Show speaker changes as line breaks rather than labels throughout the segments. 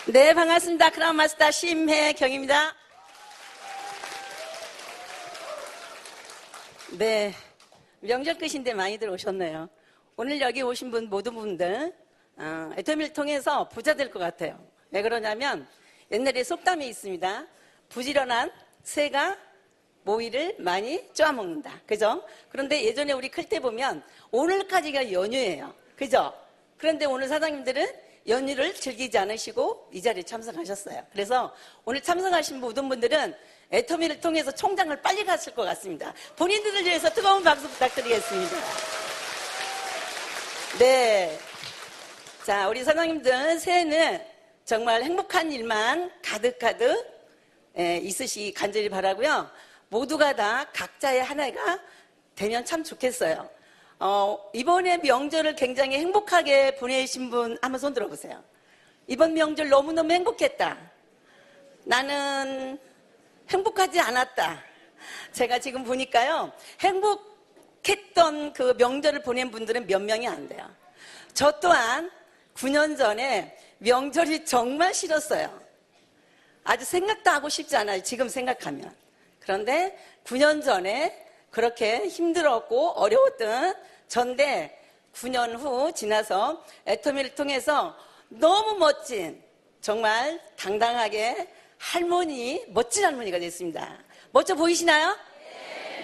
네, 반갑습니다. 크라운 마스터 심혜경입니다. 네, 명절 끝인데 많이들 오셨네요. 오늘 여기 오신 모든 분들 애터미를 통해서 부자 될 것 같아요. 왜 그러냐면 옛날에 속담이 있습니다. 부지런한 새가 모이를 많이 쪼아먹는다. 그죠? 그런데 예전에 우리 클 때 보면 오늘까지가 연휴예요. 그죠? 그런데 오늘 사장님들은 연휴를 즐기지 않으시고 이 자리에 참석하셨어요. 그래서 오늘 참석하신 모든 분들은 애터미를 통해서 총장을 빨리 갔을 것 같습니다. 본인들을 위해서 뜨거운 박수 부탁드리겠습니다. 네. 자, 우리 사장님들 새해는 정말 행복한 일만 가득가득 있으시기 간절히 바라고요. 모두가 다 각자의 한 해가 되면 참 좋겠어요. 이번에 명절을 굉장히 행복하게 보내신 분 한번 손 들어보세요. 이번 명절 너무너무 행복했다. 나는 행복하지 않았다. 제가 지금 보니까요, 행복했던 그 명절을 보낸 분들은 몇 명이 안 돼요. 저 또한 9년 전에 명절이 정말 싫었어요. 아주 생각도 하고 싶지 않아요, 지금 생각하면. 그런데 9년 전에 그렇게 힘들었고 어려웠던 전데 9년 후 지나서 애터미를 통해서 너무 멋진, 정말 당당하게 멋진 할머니가 됐습니다. 멋져 보이시나요?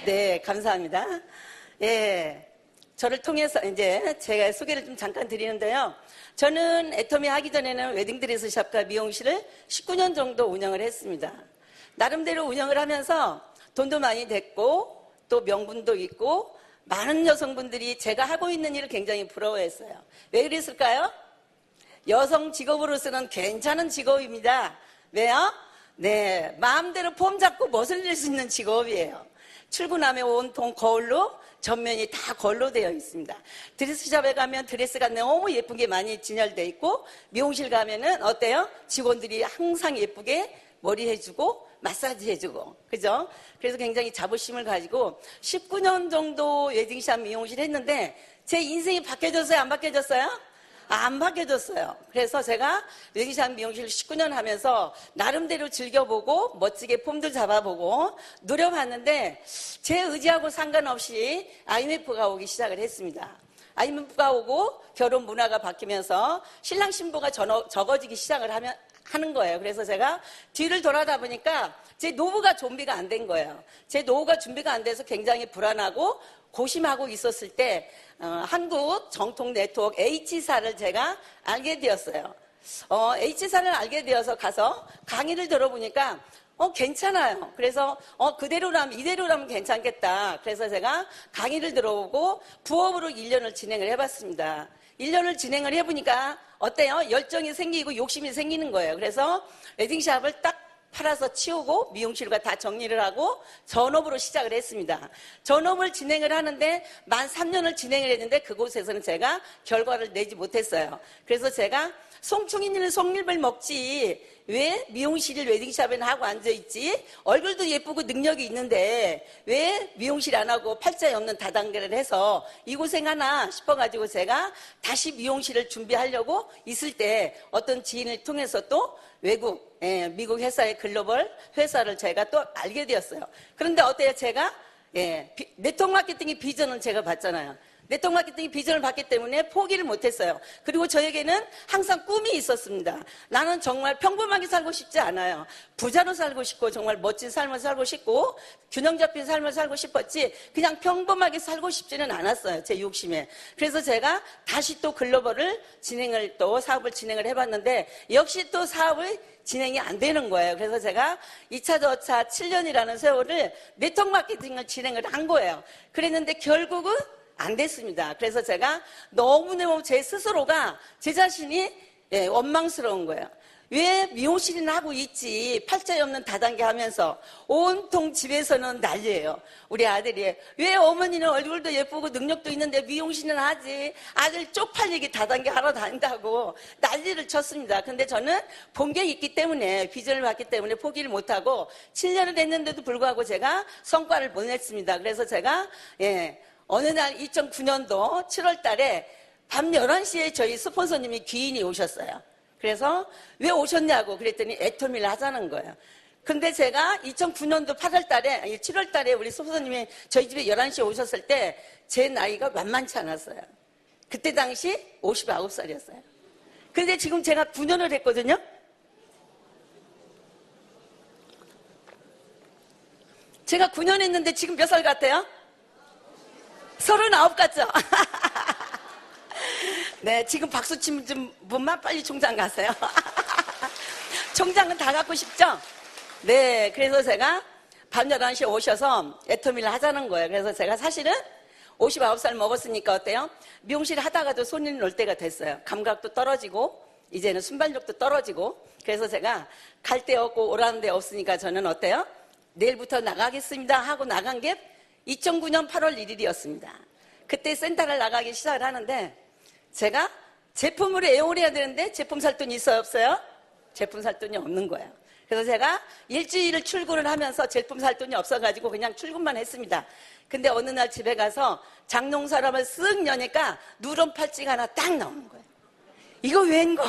네, 감사합니다. 예, 저를 통해서 이제 제가 소개를 좀 잠깐 드리는데요. 저는 애터미 하기 전에는 웨딩드레스 샵과 미용실을 19년 정도 운영을 했습니다. 나름대로 운영을 하면서 돈도 많이 됐고 또 명분도 있고 많은 여성분들이 제가 하고 있는 일을 굉장히 부러워했어요. 왜 그랬을까요? 여성 직업으로서는 괜찮은 직업입니다. 왜요? 네, 마음대로 폼 잡고 멋을 낼 수 있는 직업이에요. 출근하면 온통 거울로 전면이 다 거울로 되어 있습니다. 드레스샵에 가면 드레스가 너무 예쁜 게 많이 진열되어 있고 미용실 가면은 어때요? 직원들이 항상 예쁘게 머리 해주고 마사지 해주고, 그죠? 그래서 굉장히 자부심을 가지고 19년 정도 웨딩샵 미용실 했는데 제 인생이 바뀌어졌어요? 안 바뀌어졌어요? 안 바뀌어졌어요. 그래서 제가 웨딩샵 미용실 19년 하면서 나름대로 즐겨보고 멋지게 폼도 잡아보고 노려봤는데 제 의지하고 상관없이 IMF가 오기 시작을 했습니다. IMF가 오고 결혼 문화가 바뀌면서 신랑 신부가 적어지기 시작을 하는 거예요. 그래서 제가 뒤를 돌아다 보니까 제 노후가 준비가 안 된 거예요. 제 노후가 준비가 안 돼서 굉장히 불안하고 고심하고 있었을 때 한국 정통 네트워크 H사를 제가 알게 되었어요. H사를 알게 되어서 가서 강의를 들어보니까 괜찮아요. 그래서 이대로라면 괜찮겠다. 그래서 제가 강의를 들어보고 부업으로 1년을 진행을 해봤습니다. 1년을 진행을 해보니까 어때요? 열정이 생기고 욕심이 생기는 거예요. 그래서 웨딩샵을 딱 팔아서 치우고 미용실과 다 정리를 하고 전업으로 시작을 했습니다. 전업을 진행을 하는데 만 3년을 진행을 했는데 그곳에서는 제가 결과를 내지 못했어요. 그래서 제가 송충이는 송밀을 먹지 왜 미용실을 웨딩샵에는 하고 앉아있지? 얼굴도 예쁘고 능력이 있는데 왜 미용실 안 하고 팔자에 없는 다단계를 해서 이 고생하나 싶어가지고 제가 다시 미용실을 준비하려고 있을 때 어떤 지인을 통해서 또 외국, 미국 회사의 글로벌 회사를 제가 또 알게 되었어요. 그런데 어때요? 제가 네트워크 마케팅의 비전은 제가 봤잖아요. 네트워크 마케팅의 비전을 봤기 때문에 포기를 못했어요. 그리고 저에게는 항상 꿈이 있었습니다. 나는 정말 평범하게 살고 싶지 않아요. 부자로 살고 싶고 정말 멋진 삶을 살고 싶고 균형 잡힌 삶을 살고 싶었지 그냥 평범하게 살고 싶지는 않았어요. 제 욕심에. 그래서 제가 다시 또 글로벌을 사업을 진행을 해봤는데 역시 또 사업을 진행이 안 되는 거예요. 그래서 제가 2차 저차 7년이라는 세월을 네트워크 마케팅을 진행을 한 거예요. 그랬는데 결국은 안 됐습니다. 그래서 제가 너무너무 제 스스로가 제 자신이 원망스러운 거예요. 왜 미용실이나 하고 있지 팔자에 없는 다단계 하면서 온통 집에서는 난리예요. 우리 아들이 왜 어머니는 얼굴도 예쁘고 능력도 있는데 미용실은 하지 아들 쪽팔리게 다단계 하러 다닌다고 난리를 쳤습니다. 근데 저는 본 게 있기 때문에 비전을 봤기 때문에 포기를 못하고 7년을 했는데도 불구하고 제가 성과를 못 냈습니다. 그래서 제가 어느 날 2009년도 7월 달에 밤 11시에 저희 스폰서님이 귀인이 오셨어요. 그래서 왜 오셨냐고 그랬더니 애터미를 하자는 거예요. 근데 제가 2009년도 8월 달에, 7월 달에 우리 소부사님이 저희 집에 11시에 오셨을 때 제 나이가 만만치 않았어요. 그때 당시 59살이었어요. 근데 지금 제가 9년을 했거든요. 제가 9년 했는데 지금 몇 살 같아요? 39 같죠? 네, 지금 박수 치는 분만 빨리 총장 가세요. 총장은 다 갖고 싶죠? 네, 그래서 제가 밤 11시에 오셔서 애터미를 하자는 거예요. 그래서 제가 사실은 59살 먹었으니까 어때요? 미용실 하다가도 손님 올 때가 됐어요. 감각도 떨어지고 이제는 순발력도 떨어지고 그래서 제가 갈 데 없고 오라는 데 없으니까 저는 어때요? 내일부터 나가겠습니다 하고 나간 게 2009년 8월 1일이었습니다. 그때 센터를 나가기 시작을 하는데 제가 제품으로 애용을 해야 되는데 제품 살 돈이 있어요 없어요? 제품 살 돈이 없는 거예요. 그래서 제가 일주일을 출근을 하면서 제품 살 돈이 없어가지고 그냥 출근만 했습니다. 근데 어느 날 집에 가서 장롱 사람을 쓱 여니까 누런 팔찌가 하나 딱 나오는 거예요. 이거 웬거?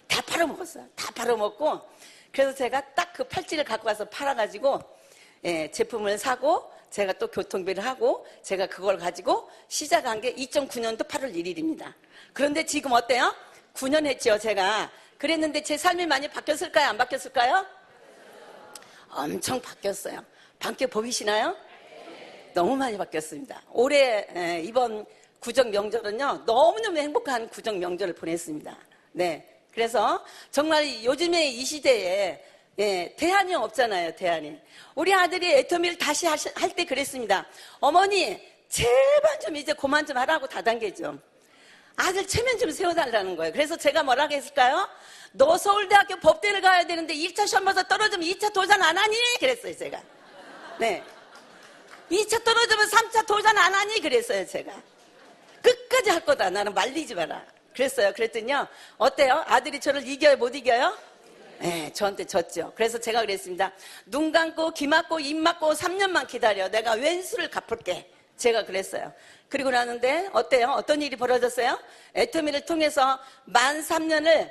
다 팔아먹었어요. 다 팔아먹고 그래서 제가 딱 그 팔찌를 갖고 와서 팔아가지고 제품을 사고 제가 또 교통비를 하고 제가 그걸 가지고 시작한 게 2009년도 8월 1일입니다. 그런데 지금 어때요? 9년 했죠 제가. 그랬는데 제 삶이 많이 바뀌었을까요? 안 바뀌었을까요? 엄청 바뀌었어요. 밖에 보이시나요? 너무 많이 바뀌었습니다. 올해 이번 구정 명절은요 너무너무 행복한 구정 명절을 보냈습니다. 네, 그래서 정말 요즘에 이 시대에 대안이 없잖아요. 대안이. 우리 아들이 애터미를 다시 할 때 그랬습니다. 어머니 제발 좀 이제 그만 좀 하라고 다단계 좀. 아들 체면 좀 세워달라는 거예요. 그래서 제가 뭐라고 했을까요? 너 서울대학교 법대를 가야 되는데 1차 시험 봐서 떨어지면 2차 도전 안 하니? 그랬어요 제가. 네, 2차 떨어지면 3차 도전 안 하니? 그랬어요 제가. 끝까지 할 거다. 나는 말리지 마라. 그랬어요. 그랬더니요 어때요? 아들이 저를 이겨요 못 이겨요? 네, 저한테 졌죠. 그래서 제가 그랬습니다. 눈 감고 귀 막고 입 막고 3년만 기다려. 내가 왼수를 갚을게. 제가 그랬어요. 그리고 나는데 어때요? 어떤 일이 벌어졌어요? 애터미를 통해서 만 3년을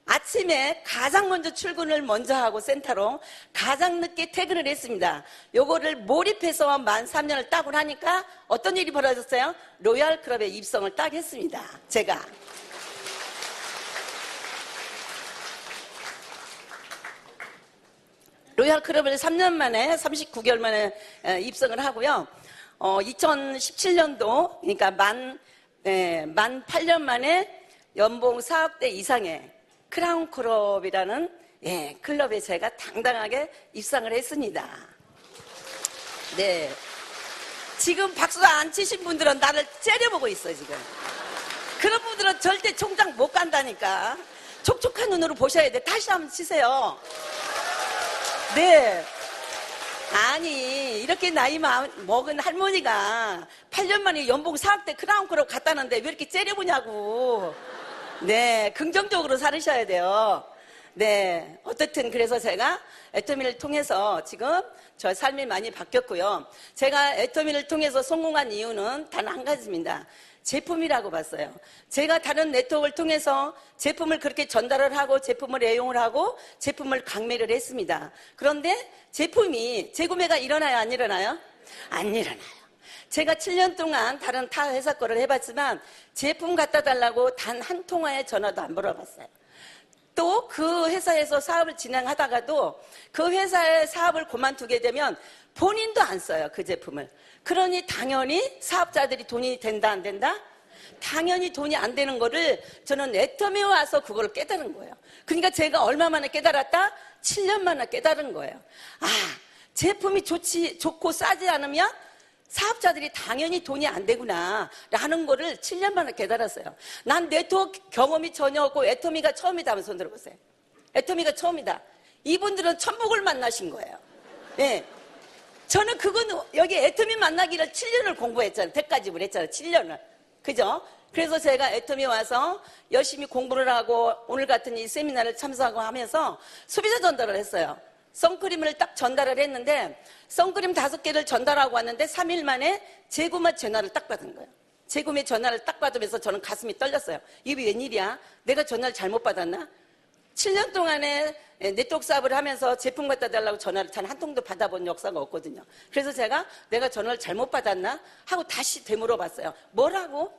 아침에 가장 먼저 출근을 먼저 하고 센터로 가장 늦게 퇴근을 했습니다. 요거를 몰입해서 만 3년을 따고 하니까 어떤 일이 벌어졌어요? 로얄 클럽에 입성을 딱 했습니다. 제가. 로얄 클럽을 3년 만에 39개월 만에 입성을 하고요. 2017년도 그러니까 만 8년 만에 연봉 4억대 이상의 크라운 클럽이라는 클럽에 제가 당당하게 입상을 했습니다. 네, 지금 박수 안 치신 분들은 나를 째려보고 있어요 지금. 그런 분들은 절대 총장 못 간다니까. 촉촉한 눈으로 보셔야 돼. 다시 한번 치세요. 네. 아니 이렇게 나이 먹은 할머니가 8년 만에 연봉 4억대 크라운 클럽 갔다는데 왜 이렇게 째려보냐고. 네, 긍정적으로 살으셔야 돼요. 네, 어쨌든 그래서 제가 애터미를 통해서 지금 저 삶이 많이 바뀌었고요. 제가 애터미를 통해서 성공한 이유는 단 한 가지입니다. 제품이라고 봤어요. 제가 다른 네트워크를 통해서 제품을 그렇게 전달을 하고 제품을 애용을 하고 제품을 강매를 했습니다. 그런데 제품이 재구매가 일어나요? 안 일어나요? 안 일어나요. 제가 7년 동안 다른 타 회사 거를 해봤지만 제품 갖다 달라고 단 한 통화의 전화도 안 걸어봤어요. 또 그 회사에서 사업을 진행하다가도 그 회사의 사업을 그만두게 되면 본인도 안 써요, 그 제품을. 그러니 당연히 사업자들이 돈이 된다 안 된다? 당연히 돈이 안 되는 거를 저는 애터미에 와서 그걸 깨달은 거예요. 그러니까 제가 얼마 만에 깨달았다? 7년 만에 깨달은 거예요. 아, 제품이 좋고 싸지 않으면 사업자들이 당연히 돈이 안 되구나 라는 거를 7년 만에 깨달았어요. 난 네트워크 경험이 전혀 없고 애터미가 처음이다 하면 손 들어보세요. 애터미가 처음이다. 이분들은 천복을 만나신 거예요. 네. 저는 여기 애터미 만나기를 7년을 공부했잖아요. 대가집을 했잖아요. 7년을. 그죠? 그래서 제가 애터미 와서 열심히 공부를 하고 오늘 같은 이 세미나를 참석하고 하면서 소비자 전달을 했어요. 선크림을 딱 전달을 했는데 선크림 5개를 전달하고 왔는데 3일 만에 재구매 전화를 딱 받은 거예요. 재구매 전화를 딱 받으면서 저는 가슴이 떨렸어요. 이게 웬일이야? 내가 전화를 잘못 받았나? 7년 동안에 네트워크 사업을 하면서 제품 갖다 달라고 전화를 단 한 통도 받아본 역사가 없거든요. 그래서 제가 내가 전화를 잘못 받았나? 하고 다시 되물어봤어요. 뭐라고?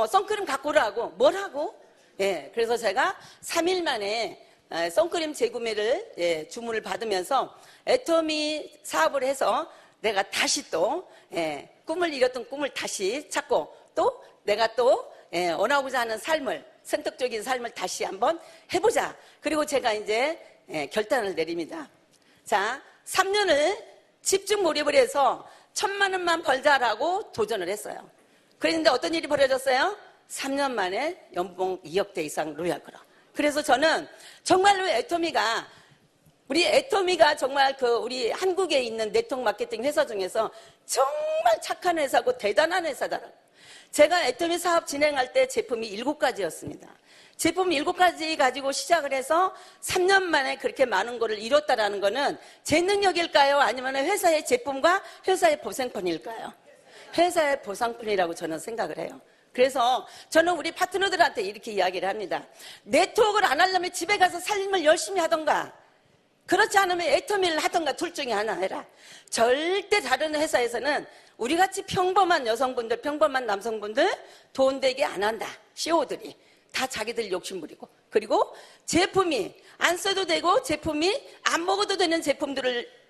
선크림 갖고 오라고. 뭐라고? 예, 그래서 제가 3일 만에 선크림 재구매를 주문을 받으면서 애터미 사업을 해서 내가 다시 또 꿈을 이뤘던 꿈을 다시 찾고 또 내가 또 원하고자 하는 삶을 선택적인 삶을 다시 한번 해보자. 그리고 제가 이제 결단을 내립니다. 자, 3년을 집중 몰입을 해서 1,000만 원만 벌자라고 도전을 했어요. 그런데 어떤 일이 벌어졌어요? 3년 만에 연봉 2억대 이상 로얄 그룹. 그래서 저는 정말로 우리 애터미가 정말 우리 한국에 있는 네트워크 마케팅 회사 중에서 정말 착한 회사고 대단한 회사다. 제가 애터미 사업 진행할 때 제품이 7가지였습니다. 제품 7가지 가지고 시작을 해서 3년 만에 그렇게 많은 거를 이뤘다라는 거는 제 능력일까요? 아니면 회사의 제품과 회사의 보상편일까요? 회사의 보상편이라고 저는 생각을 해요. 그래서 저는 우리 파트너들한테 이렇게 이야기를 합니다. 네트워크를 안 하려면 집에 가서 삶을 열심히 하던가, 그렇지 않으면 애터미를 하던가 둘 중에 하나 해라. 절대 다른 회사에서는 우리같이 평범한 여성분들, 평범한 남성분들 돈 되게 안 한다. CEO들이 다 자기들 욕심부리고, 그리고 제품이 안 써도 되고 제품이 안 먹어도 되는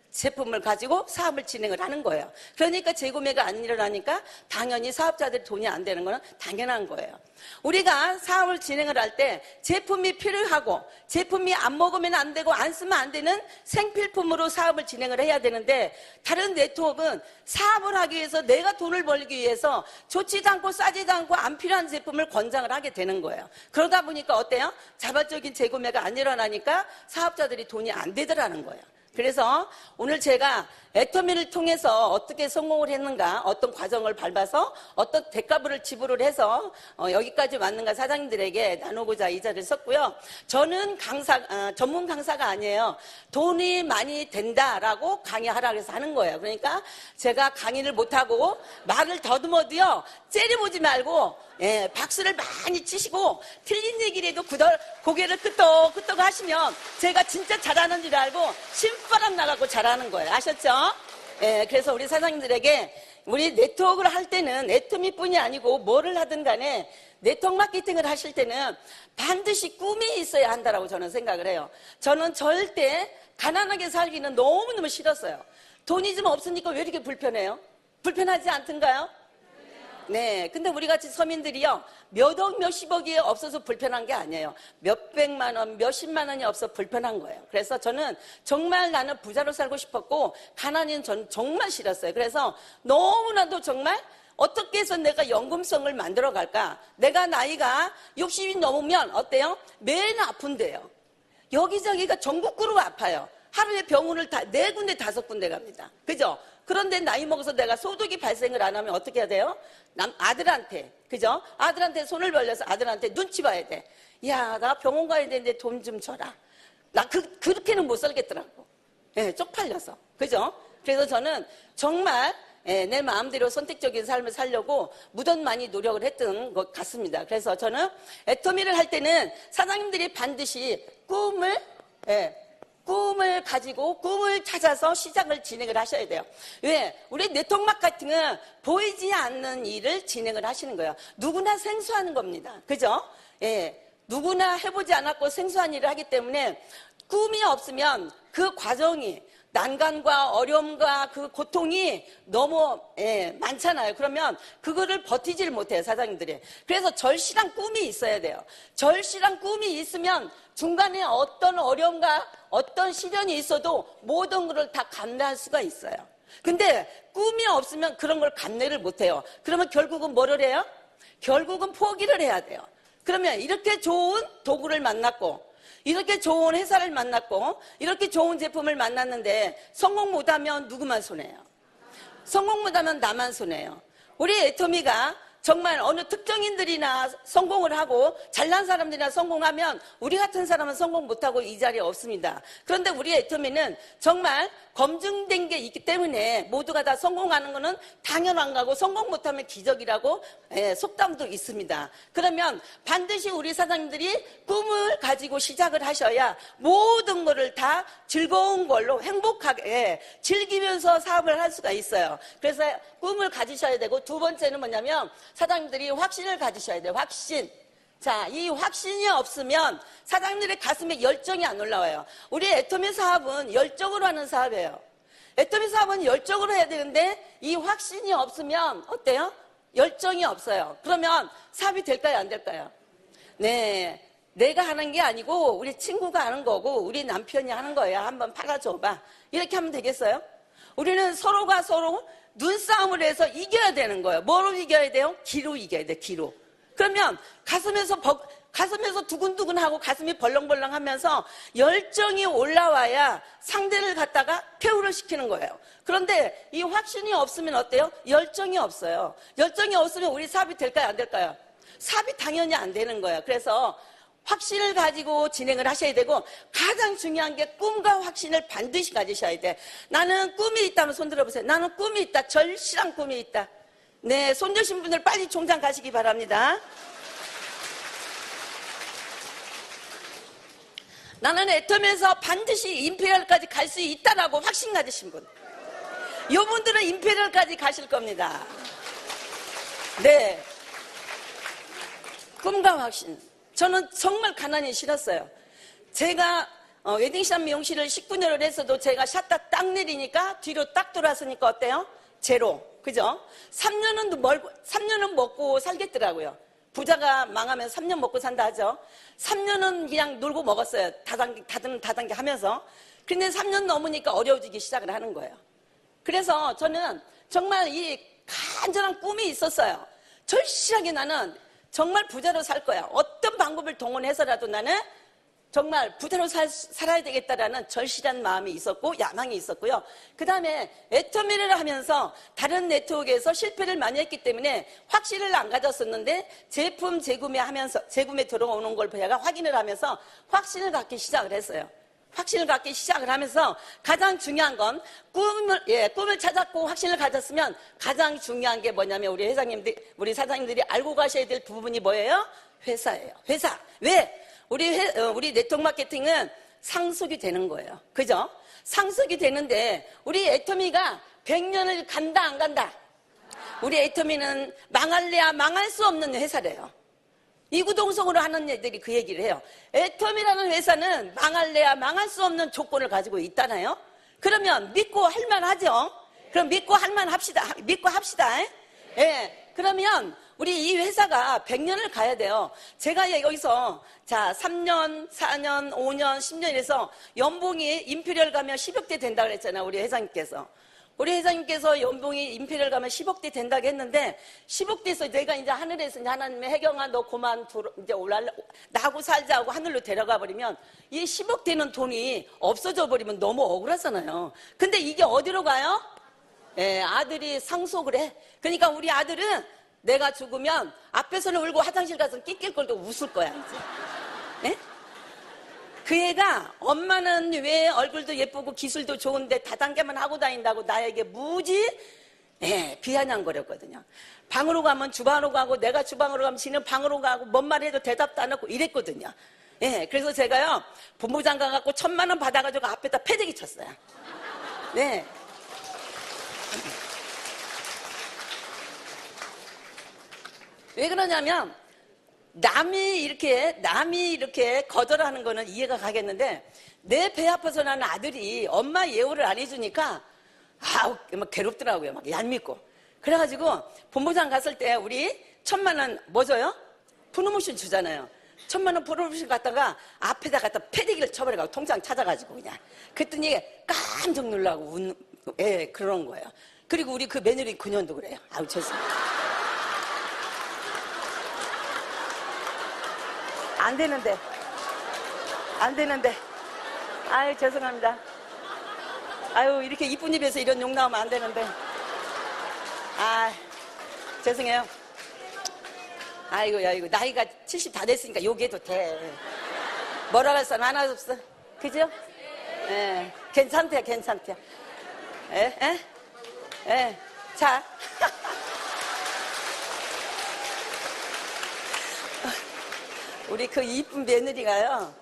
제품을 가지고 사업을 진행을 하는 거예요. 그러니까 재구매가 안 일어나니까 당연히 사업자들이 돈이 안 되는 건 당연한 거예요. 우리가 사업을 진행을 할 때 제품이 필요하고 제품이 안 먹으면 안 되고 안 쓰면 안 되는 생필품으로 사업을 진행을 해야 되는데, 다른 네트워크는 사업을 하기 위해서 내가 돈을 벌기 위해서 좋지도 않고 싸지도 않고 안 필요한 제품을 권장을 하게 되는 거예요. 그러다 보니까 어때요? 자발적인 재구매가 안 일어나니까 사업자들이 돈이 안 되더라는 거예요. 그래서 오늘 제가 애터미를 통해서 어떻게 성공을 했는가, 어떤 과정을 밟아서 어떤 대가를 지불을 해서 여기까지 왔는가 사장님들에게 나누고자 이 자리를 썼고요. 저는 전문 강사가 아니에요. 돈이 많이 된다라고 강의하라고 해서 하는 거예요. 그러니까 제가 강의를 못하고 말을 더듬어도요, 째려보지 말고 박수를 많이 치시고 틀린 얘기를 해도 고개를 끄덕끄덕 하시면 제가 진짜 잘하는 줄 알고 신바람 나가고 잘하는 거예요. 아셨죠? 그래서 우리 사장님들에게 우리 네트워크를 할 때는 애터미뿐이 아니고 뭐를 하든 간에 네트워크 마케팅을 하실 때는 반드시 꿈이 있어야 한다라고 저는 생각을 해요. 저는 절대 가난하게 살기는 너무너무 싫었어요. 돈이 좀 없으니까 왜 이렇게 불편해요? 불편하지 않던가요? 네, 근데 우리 같이 서민들이요, 몇억 몇십억이 없어서 불편한 게 아니에요. 몇백만 원, 몇십만 원이 없어 불편한 거예요. 그래서 저는 정말 나는 부자로 살고 싶었고 가난은 전 정말 싫었어요. 그래서 너무나도 정말 어떻게 해서 내가 연금성을 만들어 갈까? 내가 나이가 60이 넘으면 어때요? 매일 아픈데요. 여기저기가 전국구로 아파요. 하루에 병원을 4군데 5군데 갑니다. 그죠? 그런데 나이 먹어서 내가 소득이 발생을 안 하면 어떻게 해야 돼요? 아들한테, 그죠? 아들한테 손을 벌려서 아들한테 눈치 봐야 돼. 야, 나 병원 가야 되는데 돈 좀 줘라. 나 그렇게는 못 살겠더라고. 쪽팔려서. 그죠? 그래서 저는 정말 내 마음대로 선택적인 삶을 살려고 무덤 많이 노력을 했던 것 같습니다. 그래서 저는 애터미를 할 때는 사장님들이 반드시 꿈을 가지고 꿈을 찾아서 시작을 진행을 하셔야 돼요. 왜? 우리 네트워크 마케팅은 보이지 않는 일을 진행을 하시는 거예요. 누구나 생소하는 겁니다. 그죠? 누구나 해보지 않았고 생소한 일을 하기 때문에 꿈이 없으면 그 과정이 난관과 어려움과 그 고통이 너무 많잖아요. 그러면 그거를 버티지를 못해요, 사장님들이. 그래서 절실한 꿈이 있어야 돼요. 절실한 꿈이 있으면 중간에 어떤 어려움과 어떤 시련이 있어도 모든 것을 다 감내할 수가 있어요. 근데 꿈이 없으면 그런 걸 감내를 못해요. 그러면 결국은 뭐를 해요? 결국은 포기를 해야 돼요. 그러면 이렇게 좋은 도구를 만났고 이렇게 좋은 회사를 만났고 이렇게 좋은 제품을 만났는데 성공 못하면 누구만 손해요? 성공 못하면 나만 손해요. 우리 애터미가 정말 어느 특정인들이나 성공을 하고 잘난 사람들이나 성공하면 우리 같은 사람은 성공 못하고 이 자리에 없습니다. 그런데 우리 애터미는 정말 검증된 게 있기 때문에 모두가 다 성공하는 거는 당연한 거고 성공 못하면 기적이라고 속담도 있습니다. 그러면 반드시 우리 사장님들이 꿈을 가지고 시작을 하셔야 모든 거를 다 즐거운 걸로 행복하게 즐기면서 사업을 할 수가 있어요. 그래서 꿈을 가지셔야 되고 두 번째는 뭐냐면 사장님들이 확신을 가지셔야 돼요. 확신. 자, 이 확신이 없으면 사장님들의 가슴에 열정이 안 올라와요. 우리 애터미 사업은 열정으로 하는 사업이에요. 애터미 사업은 열정으로 해야 되는데 이 확신이 없으면 어때요? 열정이 없어요. 그러면 사업이 될까요? 안 될까요? 네. 내가 하는 게 아니고 우리 친구가 하는 거고 우리 남편이 하는 거예요. 한번 팔아줘봐. 이렇게 하면 되겠어요? 우리는 서로가 서로 눈싸움을 해서 이겨야 되는 거예요. 뭐로 이겨야 돼요? 기로 이겨야 돼요. 기로. 그러면 가슴에서 두근두근하고 가슴이 벌렁벌렁 하면서 열정이 올라와야 상대를 갖다가 쾌유를 시키는 거예요. 그런데 이 확신이 없으면 어때요? 열정이 없어요. 열정이 없으면 우리 사업이 될까요? 안 될까요? 사업이 당연히 안 되는 거예요. 그래서 확신을 가지고 진행을 하셔야 되고 가장 중요한 게 꿈과 확신을 반드시 가지셔야 돼. 나는 꿈이 있다면 손 들어보세요. 나는 꿈이 있다. 절실한 꿈이 있다. 네, 손 드신 분들 빨리 총장 가시기 바랍니다. 나는 애터미에서 반드시 임페리얼까지 갈 수 있다라고 확신 가지신 분. 이분들은 임페리얼까지 가실 겁니다. 네, 꿈과 확신. 저는 정말 가난이 싫었어요. 제가 웨딩샵 미용실을 19년을 했어도 제가 샷다 딱 내리니까 뒤로 딱 돌아서니까 어때요? 제로. 그죠? 3년은 먹고 살겠더라고요. 부자가 망하면 3년 먹고 산다 하죠. 3년은 그냥 놀고 먹었어요. 다단계 하면서. 근데 3년 넘으니까 어려워지기 시작을 하는 거예요. 그래서 저는 정말 이 간절한 꿈이 있었어요. 절실하게 나는 정말 부자로 살 거야. 어떤 방법을 동원해서라도 나는 정말 부자로 살아야 되겠다라는 절실한 마음이 있었고 야망이 있었고요. 그 다음에 애터미를 하면서 다른 네트워크에서 실패를 많이 했기 때문에 확신을 안 가졌었는데 제품 재구매 들어오는 걸 제가 확인을 하면서 확신을 갖기 시작을 했어요. 확신을 갖기 시작을 하면서 가장 중요한 건 꿈을 찾았고 확신을 가졌으면 가장 중요한 게 뭐냐면 우리 사장님들이 알고 가셔야 될 부분이 뭐예요? 회사예요. 회사. 왜? 우리 네트워크 마케팅은 상속이 되는 거예요. 그죠? 상속이 되는데 우리 애터미가 100년을 간다 안 간다? 우리 애터미는 망할래야 망할 수 없는 회사래요. 이구동성으로 하는 애들이 그 얘기를 해요. 애터미라는 회사는 망할래야 망할 수 없는 조건을 가지고 있다나요? 그러면 믿고 할만하죠? 그럼 믿고 할만합시다. 믿고 합시다. 예. 그러면 우리 이 회사가 100년을 가야 돼요. 제가 여기서 자 3년, 4년, 5년, 10년 이래서 연봉이 임페리얼 가면 10억대 된다 그랬잖아요. 우리 회장님께서. 우리 회장님께서 연봉이 임페리얼 가면 10억대 된다고 했는데 10억대에서 내가 이제 하늘에서 이제 하나님의 혜경아 너 그만 이제 나하고 살자고 하늘로 데려가 버리면 이 10억대는 돈이 없어져 버리면 너무 억울하잖아요. 근데 이게 어디로 가요? 예, 아들이 상속을 해. 그러니까 우리 아들은 내가 죽으면 앞에서는 울고 화장실 가서 낄낄거리고 웃을 거야 이제. 예? 그 애가 엄마는 왜 얼굴도 예쁘고 기술도 좋은데 다단계만 하고 다닌다고 나에게 무지 비아냥거렸거든요. 방으로 가면 주방으로 가고 내가 주방으로 가면 지는 방으로 가고 뭔 말 해도 대답도 안 하고 이랬거든요. 그래서 제가요 본부장관 갖고 1,000만 원 받아가지고 앞에다 패대기 쳤어요. 네. 왜 그러냐면 남이 이렇게 거절하는 거는 이해가 가겠는데 내 배 아파서 나는 아들이 엄마 예우를 안 해주니까 막 괴롭더라고요. 막 얄밉고. 그래가지고 본부장 갔을 때 우리 1,000만 원 뭐 줘요? 프로모션 주잖아요. 1,000만 원 프로모션 갖다가 앞에다 갖다 패대기를 쳐버려가지고 통장 찾아가지고 그냥. 그랬더니 깜짝 놀라고 그런 거예요. 그리고 우리 그 며느리 그년도 그래요. 아우 죄송해요. 안 되는데. 아유, 죄송합니다. 아유, 이렇게 이쁜 입에서 이런 욕 나오면 안 되는데. 죄송해요. 아이고, 아이고, 나이가 70 다 됐으니까 요기해도 돼. 뭐라 할 사람 하나 없어. 그죠? 예, 괜찮대, 괜찮대. 예, 예, 예. 자. 우리 그 이쁜 며느리가요.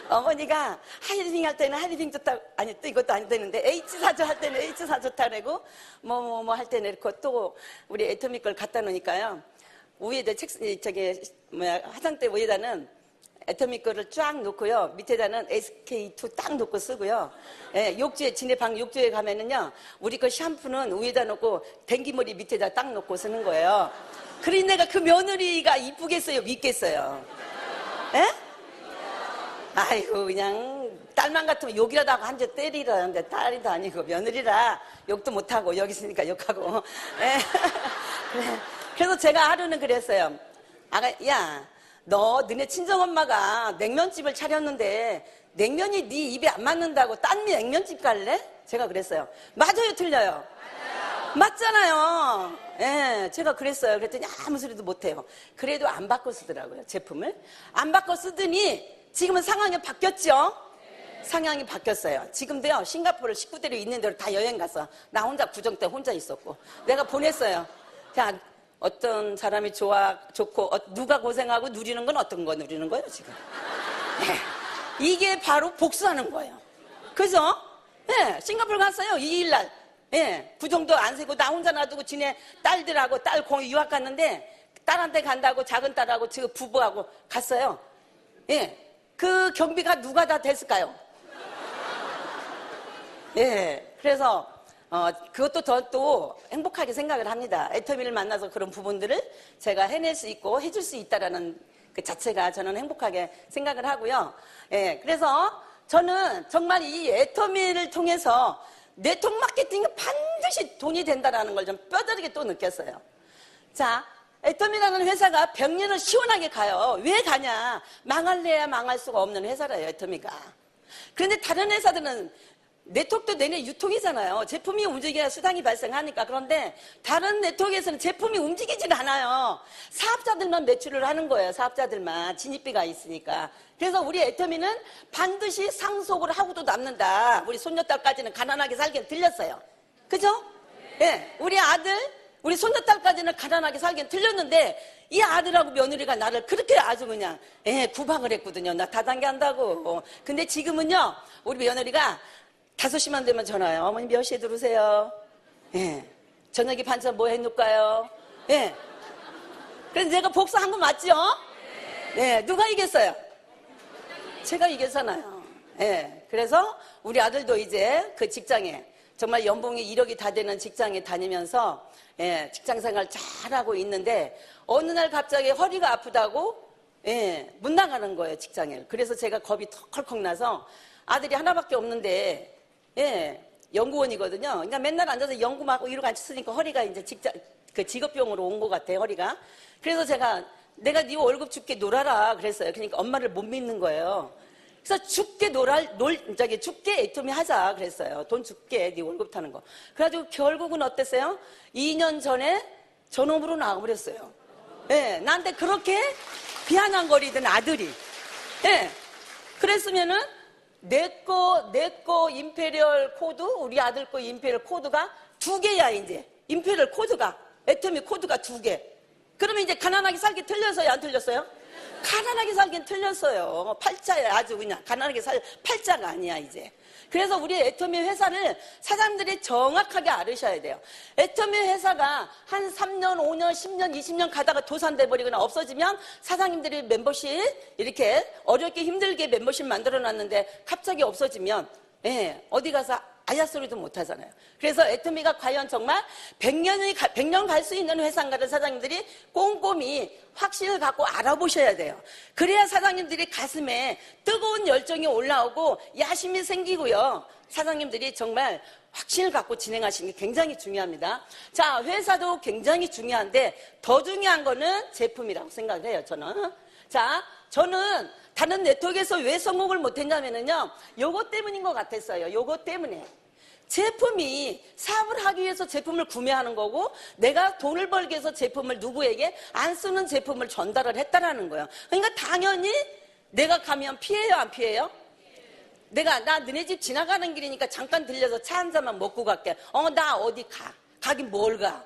어머니가 하이딩 할 때는 하이딩 좋다, 아니, 또 이것도 안 되는데, H사조 할 때는 H사 좋다 그러고, 할 때는 이렇게 또 우리 애터미 걸 갖다 놓으니까요. 위에다 화장대 위에다는 애터미 거를 쫙 놓고요. 밑에다는 SK2 딱 놓고 쓰고요. 예, 욕조에, 지네 방 욕조에 가면은요, 우리 거 샴푸는 위에다 놓고, 댕기머리 밑에다 딱 놓고 쓰는 거예요. 그러니 내가 그 며느리가 이쁘겠어요? 믿겠어요? 예? 아이고, 그냥, 딸만 같으면 욕이라도 하고 한 대 때리라는데, 딸이도 아니고, 며느리라 욕도 못하고, 여기 있으니까 욕하고. 예. 그래. 그래서 제가 하루는 그랬어요. 야, 너네 친정엄마가 냉면집을 차렸는데, 냉면이 네 입에 안 맞는다고 딴 냉면집 갈래? 제가 그랬어요. 맞아요, 틀려요? 맞잖아요. 예, 제가 그랬어요. 그랬더니 아무 소리도 못해요. 그래도 안 바꿔 쓰더라고요, 제품을. 안 바꿔 쓰더니, 지금은 상황이 바뀌었죠? 상황이 바뀌었어요. 지금도요, 싱가포르 식구들이 있는 대로 다 여행 가서 나 혼자 구정 때 혼자 있었고 내가 보냈어요. 자, 어떤 사람이 좋고 누가 고생하고 누리는 건 어떤 거 누리는 거예요, 지금? 네. 이게 바로 복수하는 거예요. 그죠? 네, 싱가포르 갔어요, 2일날. 네, 구정도 안 세고 나 혼자 놔두고 지네 딸들하고 딸 공이 유학 갔는데 딸한테 간다고 작은 딸하고 지금 부부하고 갔어요. 예. 그 경비가 누가 다 됐을까요? 예. 그래서, 그것도 더 또 행복하게 생각을 합니다. 애터미를 만나서 그런 부분들을 제가 해낼 수 있고 해줄 수 있다라는 그 자체가 저는 행복하게 생각을 하고요. 예. 그래서 저는 정말 이 애터미를 통해서 네트워크 마케팅이 반드시 돈이 된다라는 걸 좀 뼈저리게 또 느꼈어요. 자, 애터미라는 회사가 100년을 시원하게 가요. 왜 가냐? 망할래야 망할 수가 없는 회사라요, 애터미가. 그런데 다른 회사들은 네트워크도 내내 유통이잖아요. 제품이 움직여야 수당이 발생하니까. 그런데 다른 네트워크에서는 제품이 움직이질 않아요. 사업자들만 매출을 하는 거예요. 사업자들만. 진입비가 있으니까. 그래서 우리 애터미는 반드시 상속을 하고도 남는다. 우리 손녀딸까지는 가난하게 살긴 들렸어요. 그죠? 예. 우리 아들, 우리 손녀딸까지는 가난하게 살긴 틀렸는데 이 아들하고 며느리가 나를 그렇게 아주 그냥 구박을 했거든요. 나 다단계 한다고. 근데 지금은요, 우리 며느리가 5시만 되면 전화해요. 어머니 몇 시에 들어오세요? 예. 저녁에 반찬 뭐 해놓을까요? 예. 그래서 내가 복수한 거 맞죠? 네. 누가 이겼어요? 제가 이겼잖아요. 예. 그래서 우리 아들도 이제 그 직장에 정말 연봉이 1억이 다 되는 직장에 다니면서 예, 직장 생활 잘하고 있는데 어느 날 갑자기 허리가 아프다고 예, 못 나가는 거예요, 직장에. 그래서 제가 겁이 털컥 나서 아들이 하나밖에 없는데 예, 연구원이거든요. 그러니까 맨날 앉아서 연구만 하고 이러고 앉았으니까 허리가 이제 직업병으로 온 것 같아요, 허리가. 그래서 제가 내가 네 월급 줄게 놀아라 그랬어요. 그러니까 엄마를 못 믿는 거예요. 그래서 죽게 죽게 애터미 하자 그랬어요. 돈 줄게, 네 월급 타는 거. 그래가지고 결국은 어땠어요? 2년 전에 전업으로 나가버렸어요. 예, 나한테 그렇게 비아냥거리던 아들이. 예, 그랬으면은 내 거 임페리얼 코드, 우리 아들 거 임페리얼 코드가 2개야, 이제. 임페리얼 코드가, 애터미 코드가 2개. 그러면 이제 가난하게 살기 틀렸어요, 안 틀렸어요? 가난하게 살긴 틀렸어요. 팔자야, 아주 그냥. 가난하게 팔자가 아니야, 이제. 그래서 우리 애터미 회사를 사장님들이 정확하게 알으셔야 돼요. 애터미 회사가 한 3년, 5년, 10년, 20년 가다가 도산돼 버리거나 없어지면 사장님들이 membership 이렇게 어렵게 힘들게 멤버십 만들어 놨는데 갑자기 없어지면 예, 어디 가서 아야 소리도 못 하잖아요. 그래서 애터미가 과연 정말 100년 갈 수 있는 회사인가를 사장님들이 꼼꼼히 확신을 갖고 알아보셔야 돼요. 그래야 사장님들이 가슴에 뜨거운 열정이 올라오고 야심이 생기고요. 사장님들이 정말 확신을 갖고 진행하시는 게 굉장히 중요합니다. 자, 회사도 굉장히 중요한데 더 중요한 거는 제품이라고 생각을 해요, 저는. 자, 저는 다른 네트워크에서 왜 성공을 못했냐면요, 요거 때문인 것 같았어요. 요거 때문에. 제품이 사업을 하기 위해서 제품을 구매하는 거고 내가 돈을 벌기 위해서 제품을 누구에게 안 쓰는 제품을 전달을 했다라는 거예요. 그러니까 당연히 내가 가면 피해요, 안 피해요? 나 너네 집 지나가는 길이니까 잠깐 들려서 차 한 잔만 먹고 갈게. 나 어디 가? 가긴 뭘 가?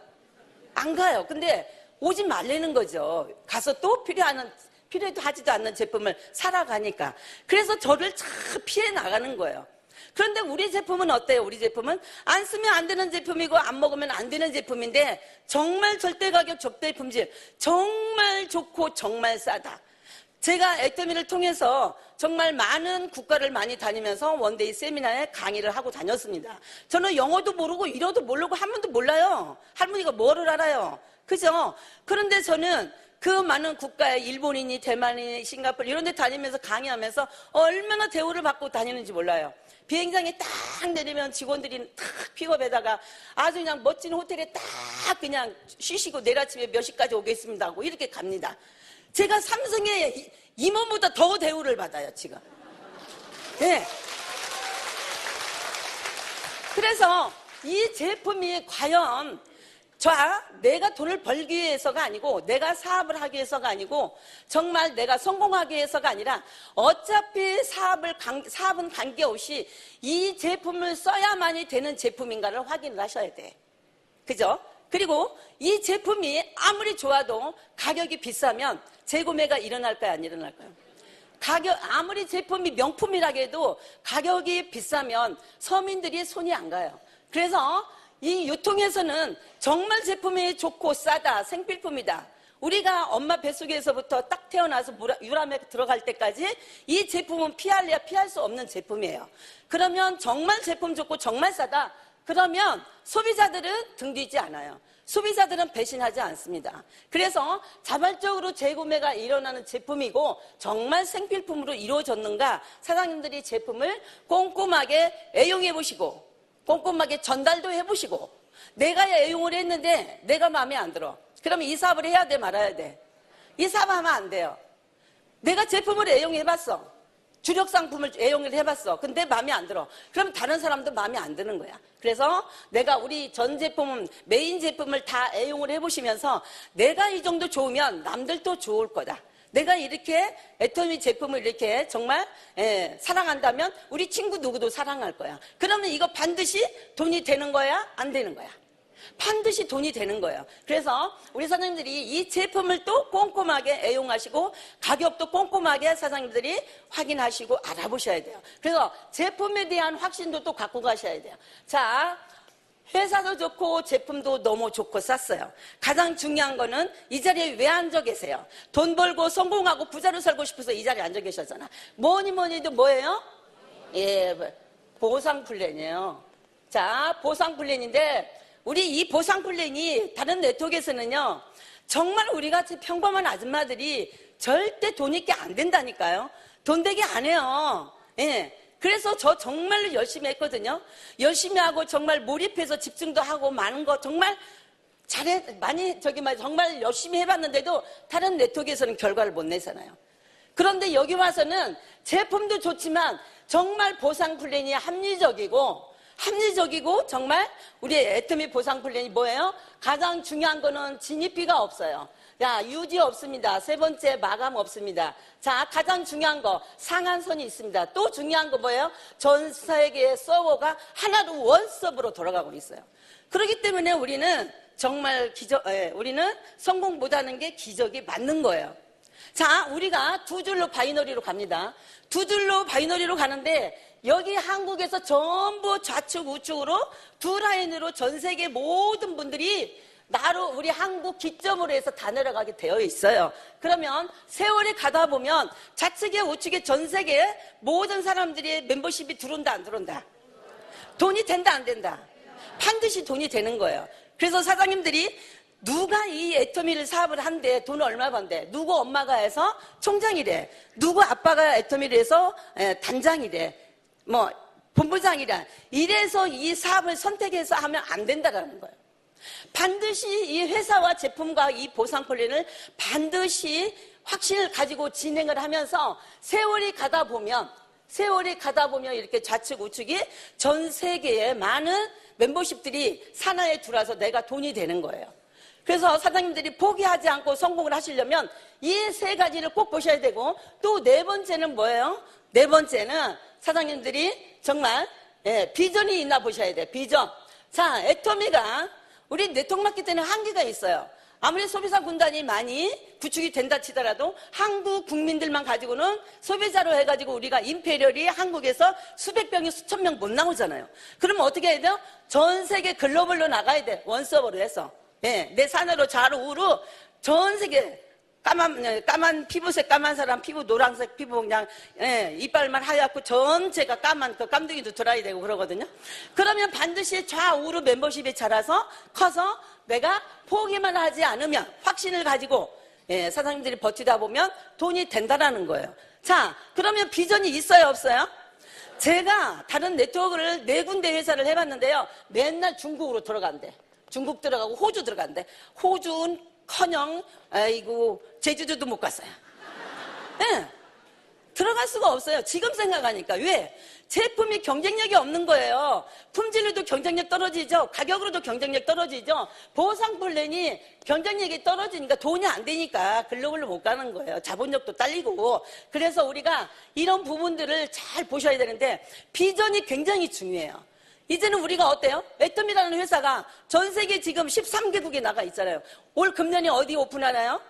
안 가요. 근데 오지 말라는 거죠. 가서 또 필요도 하지도 않는 제품을 사러 가니까. 그래서 저를 참 피해 나가는 거예요. 그런데 우리 제품은 어때요? 우리 제품은 안 쓰면 안 되는 제품이고 안 먹으면 안 되는 제품인데 정말 절대 가격 적대 품질, 정말 좋고 정말 싸다. 제가 애터미를 통해서 정말 많은 국가를 많이 다니면서 원데이 세미나에 강의를 하고 다녔습니다. 저는 영어도 모르고 일어도 모르고 한문도 몰라요. 할머니가 뭐를 알아요? 그죠? 그런데 저는 그 많은 국가에 일본인이, 대만이, 싱가포르 이런 데 다니면서 강의하면서 얼마나 대우를 받고 다니는지 몰라요. 비행장에 딱 내리면 직원들이 딱 픽업에다가 아주 그냥 멋진 호텔에 딱 그냥 쉬시고 내일 아침에 몇 시까지 오겠습니다 하고 이렇게 갑니다. 제가 삼성의 임원보다 더 대우를 받아요, 지금. 네. 그래서 이 제품이 과연 내가 돈을 벌기 위해서가 아니고 내가 사업을 하기 위해서가 아니고 정말 내가 성공하기 위해서가 아니라 어차피 사업은 관계없이 이 제품을 써야만이 되는 제품인가를 확인을 하셔야 돼. 그죠? 그리고 이 제품이 아무리 좋아도 가격이 비싸면 재구매가 일어날까요? 안 일어날까요? 아무리 제품이 명품이라고 해도 가격이 비싸면 서민들이 손이 안 가요. 그래서 이 유통에서는 정말 제품이 좋고 싸다, 생필품이다. 우리가 엄마 뱃속에서부터 딱 태어나서 유람에 들어갈 때까지 이 제품은 피할래야 피할 수 없는 제품이에요. 그러면 정말 제품 좋고 정말 싸다. 그러면 소비자들은 등 뒤지 않아요. 소비자들은 배신하지 않습니다. 그래서 자발적으로 재구매가 일어나는 제품이고 정말 생필품으로 이루어졌는가 사장님들이 제품을 꼼꼼하게 애용해 보시고 꼼꼼하게 전달도 해보시고 내가 애용을 했는데 내가 마음에 안 들어. 그러면 이 사업을 해야 돼 말아야 돼? 이 사업하면 안 돼요. 내가 제품을 애용해봤어. 주력 상품을 애용을 해봤어. 근데 마음에 안 들어. 그러면 다른 사람도 마음에 안 드는 거야. 그래서 내가 우리 전 제품, 메인 제품을 다 애용을 해보시면서 내가 이 정도 좋으면 남들도 좋을 거다. 내가 이렇게 애터미 제품을 이렇게 정말 사랑한다면 우리 친구 누구도 사랑할 거야. 그러면 이거 반드시 돈이 되는 거야? 안 되는 거야? 반드시 돈이 되는 거예요. 그래서 우리 사장님들이 이 제품을 또 꼼꼼하게 애용하시고 가격도 꼼꼼하게 사장님들이 확인하시고 알아보셔야 돼요. 그래서 제품에 대한 확신도 또 갖고 가셔야 돼요. 자, 회사도 좋고 제품도 너무 좋고 쌌어요. 가장 중요한 거는 이 자리에 왜 앉아 계세요? 돈 벌고 성공하고 부자로 살고 싶어서 이 자리에 앉아 계셨잖아. 뭐니 해도 뭐예요? 보상 플랜이에요. 자, 보상 플랜인데 우리 이 보상 플랜이 다른 네트워크에서는요 정말 우리같이 평범한 아줌마들이 절대 돈 있게 안 된다니까요. 돈 되게 안 해요. 그래서 저 정말로 열심히 했거든요. 열심히 하고 정말 몰입해서 집중도 하고 많은 거 정말 정말 열심히 해봤는데도 다른 네트워크에서는 결과를 못 내잖아요. 그런데 여기 와서는 제품도 좋지만 정말 보상 플랜이 합리적이고 정말 우리 애터미 보상 플랜이 뭐예요? 가장 중요한 거는 진입비가 없어요. 유지 없습니다. 세 번째 마감 없습니다. 자, 가장 중요한 거 상한선이 있습니다. 또 중요한 거 뭐예요? 전 세계의 서버가 하나로 원서브로 돌아가고 있어요. 그렇기 때문에 우리는 정말 우리는 성공 못하는 게 기적이 맞는 거예요. 자, 우리가 두 줄로 바이너리로 갑니다. 두 줄로 바이너리로 가는데 여기 한국에서 전부 좌측 우측으로 두 라인으로 전 세계 모든 분들이 우리 한국 기점으로 해서 다 내려가게 되어 있어요. 그러면 세월이 가다 보면 좌측에 우측에 전 세계 모든 사람들이 멤버십이 들어온다 안 들어온다? 돈이 된다 안 된다? 반드시 돈이 되는 거예요. 그래서 사장님들이 누가 이 애터미를 사업을 한대 돈을 얼마 번대? 누구 엄마가 해서 총장이래. 누구 아빠가 애터미를 해서 단장이래. 본부장이라. 이래서 이 사업을 선택해서 하면 안 된다라는 거예요. 반드시 이 회사와 제품과 이 보상 플랜을 반드시 확신을 가지고 진행을 하면서 세월이 가다 보면 세월이 가다 보면 이렇게 좌측 우측이 전 세계에 많은 멤버십들이 산하에 들어와서 내가 돈이 되는 거예요. 그래서 사장님들이 포기하지 않고 성공을 하시려면 이 세 가지를 꼭 보셔야 되고, 또 네 번째는 뭐예요? 네 번째는 사장님들이 정말 비전이 있나 보셔야 돼요. 비전. 자, 애터미가 우리 네트워크 때는 한계가 있어요. 아무리 소비자 군단이 많이 구축이 된다 치더라도 한국 국민들만 가지고는 소비자로 해가지고 우리가 임페리얼이 한국에서 수백 명이 수천 명 못 나오잖아요. 그러면 어떻게 해야 돼요? 전 세계 글로벌로 나가야 돼. 원서버로 해서. 내 산으로 좌로 우로 전 세계 까만 피부색 까만 사람 피부 노란색 피부 그냥 이빨만 하얗고 전체가 까만 그 깜둥이도 들어야 되고 그러거든요. 그러면 반드시 좌우로 멤버십이 자라서 커서 내가 포기만 하지 않으면 확신을 가지고 사장님들이 버티다 보면 돈이 된다라는 거예요. 자, 그러면 비전이 있어요 없어요? 제가 다른 네트워크를 4군데 회사를 해봤는데요. 맨날 중국으로 들어간대. 중국 들어가고 호주 들어간대. 호주는 커녕 아이고 제주도도 못 갔어요. 들어갈 수가 없어요. 지금 생각하니까. 왜? 제품이 경쟁력이 없는 거예요. 품질로도 경쟁력 떨어지죠. 가격으로도 경쟁력 떨어지죠. 보상 플랜이 경쟁력이 떨어지니까 돈이 안 되니까 글로벌로 못 가는 거예요. 자본력도 딸리고. 그래서 우리가 이런 부분들을 잘 보셔야 되는데 비전이 굉장히 중요해요. 이제는 우리가 어때요? 애터미라는 회사가 전 세계 지금 13개국에 나가 있잖아요. 올 금년에 어디 오픈하나요?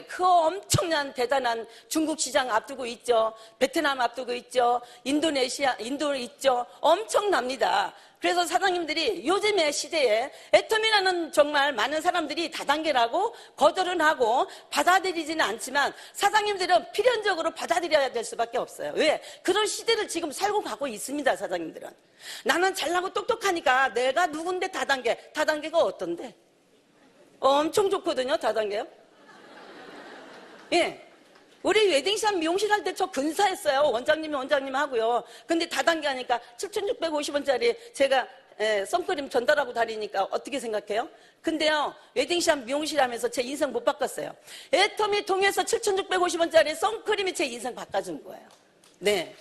그 엄청난 대단한 중국 시장 앞두고 있죠. 베트남 앞두고 있죠. 인도네시아, 인도 있죠. 엄청납니다. 그래서 사장님들이 요즘의 시대에 애터미라는 정말 많은 사람들이 다단계라고 거절은 하고 받아들이지는 않지만 사장님들은 필연적으로 받아들여야 될 수밖에 없어요. 왜? 그런 시대를 지금 살고 가고 있습니다. 사장님들은. 나는 잘나고 똑똑하니까 내가 누군데 다단계. 다단계가 어떤데? 엄청 좋거든요. 다단계요. 우리 웨딩샵 미용실 할 때 저 근사했어요. 원장님 하고요. 근데 다단계 하니까 7,650원짜리 제가 선크림 전달하고 다니니까 어떻게 생각해요? 근데요, 웨딩샵 미용실 하면서 제 인생 못 바꿨어요. 애터미 통해서 7,650원짜리 선크림이 제 인생 바꿔준 거예요. 네.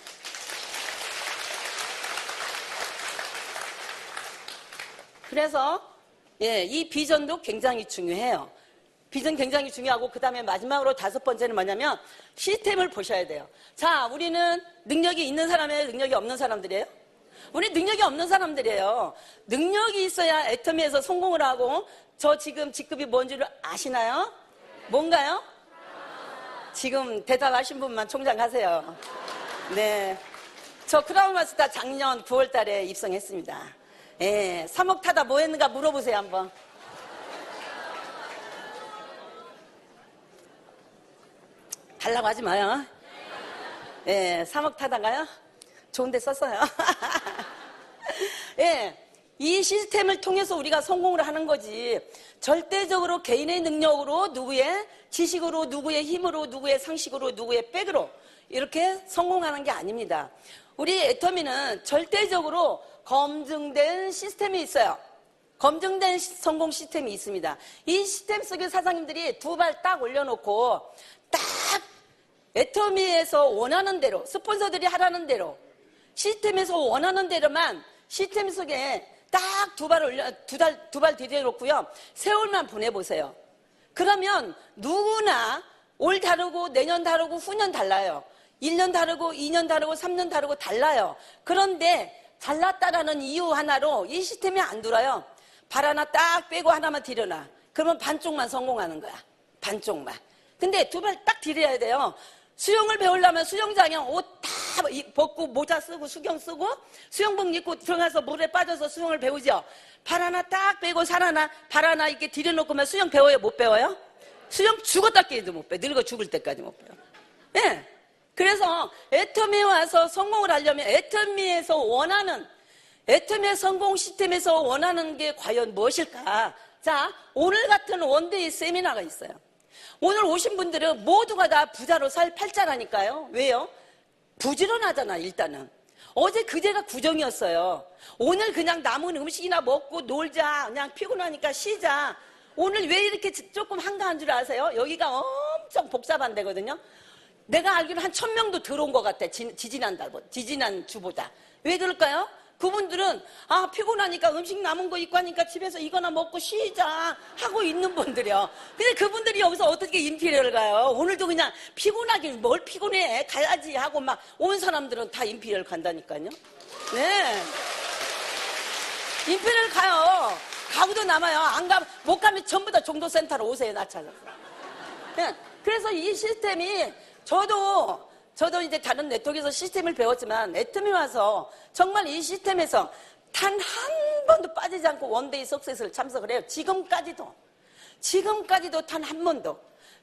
그래서 이 비전도 굉장히 중요해요. 비전 굉장히 중요하고 그 다음에 마지막으로 5번째는 뭐냐면 시스템을 보셔야 돼요. 자, 우리는 능력이 있는 사람이에요? 능력이 없는 사람들이에요? 우리 능력이 없는 사람들이에요. 능력이 있어야 애터미에서 성공을 하고 저 지금 직급이 뭔지를 아시나요? 뭔가요? 지금 대답하신 분만 총장 하세요. 네, 저 크라운마스터 작년 9월 달에 입성했습니다. 3억 타다 뭐 했는가 물어보세요 한번. 달라고 하지 마요. 3억 타다가요? 좋은 데 썼어요. 이 시스템을 통해서 우리가 성공을 하는 거지. 절대적으로 개인의 능력으로, 누구의 지식으로, 누구의 힘으로, 누구의 상식으로, 누구의 백으로 이렇게 성공하는 게 아닙니다. 우리 애터미는 절대적으로 검증된 시스템이 있어요. 검증된 성공 시스템이 있습니다. 이 시스템 속에 사장님들이 2발 딱 올려놓고 딱 애터미에서 원하는 대로, 스폰서들이 하라는 대로, 시스템에서 원하는 대로만 시스템 속에 딱 2발 들여놓고요. 세월만 보내보세요. 그러면 누구나 올 다르고 내년 다르고 후년 달라요. 1년 다르고 2년 다르고 3년 다르고 달라요. 그런데 달랐다라는 이유 하나로 이 시스템이 안 돌아요. 발 하나 딱 빼고 하나만 들여놔. 그러면 반쪽만 성공하는 거야. 반쪽만. 근데 2발 딱 들여야 돼요. 수영을 배우려면 수영장에 옷 다 벗고 모자 쓰고 수경 쓰고 수영복 입고 들어가서 물에 빠져서 수영을 배우죠. 발 하나 딱 빼고 발 하나 이렇게 들여놓고만 수영 배워요? 못 배워요? 수영 죽었다 깨도 못 배워. 늙어 죽을 때까지 못 배워. 그래서 애터미에 와서 성공을 하려면 애터미에서 원하는, 애터미의 성공 시스템에서 원하는 게 과연 무엇일까? 자, 오늘 같은 원데이 세미나가 있어요. 오늘 오신 분들은 모두가 다 부자로 살 팔자라니까요. 왜요? 부지런하잖아. 일단은 어제 그제가 구정이었어요. 오늘 그냥 남은 음식이나 먹고 놀자. 그냥 피곤하니까 쉬자. 오늘 왜 이렇게 조금 한가한 줄 아세요? 여기가 엄청 복잡한 데거든요. 내가 알기로 한 1000명도 들어온 것 같아. 지지난 주보다. 왜 그럴까요? 그분들은 피곤하니까 음식 남은 거 있고 하니까 집에서 이거나 먹고 쉬자 하고 있는 분들이요. 근데 그분들이 여기서 어떻게 인피리얼 가요? 오늘도 그냥 피곤하긴 뭘 피곤해 가야지 하고 막 온 사람들은 다 인피리얼 간다니까요. 네, 인피리얼 가요. 가고도 남아요. 못 가면 전부 다 종도센터로 오세요. 나 찾아서. 네, 그래서 이 시스템이 저도 이제 다른 네트워크에서 시스템을 배웠지만 애터미 와서 정말 이 시스템에서 단 한 번도 빠지지 않고 원데이 석세스를 참석을 해요. 지금까지도 단 한 번도.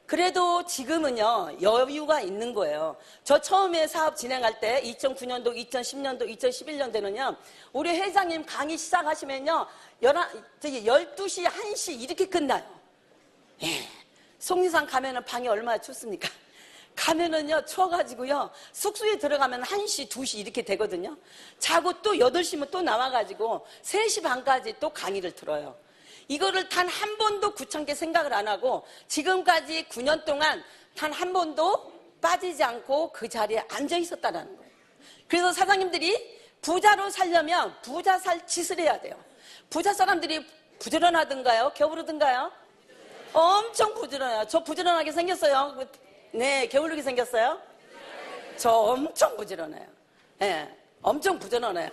그래도 지금은요 여유가 있는 거예요. 저 처음에 사업 진행할 때 2009년도, 2010년도, 2011년도는요 우리 회장님 강의 시작하시면요 12시, 1시 이렇게 끝나요. 예. 속리산 가면은 방이 얼마나 춥습니까? 가면은요 추워가지고요 숙소에 들어가면 1시, 2시 이렇게 되거든요. 자고 또 8시면 또 나와가지고 3시 반까지 또 강의를 들어요. 이거를 단 한 번도 귀찮게 생각을 안 하고 지금까지 9년 동안 단 한 번도 빠지지 않고 그 자리에 앉아 있었다는 거예요. 그래서 사장님들이 부자로 살려면 부자 살 짓을 해야 돼요. 부자 사람들이 부지런하든가요? 겨부르든가요? 엄청 부지런해요. 저 부지런하게 생겼어요. 네, 게을르게 생겼어요? 저 엄청 부지런해요. 네, 엄청 부지런해요.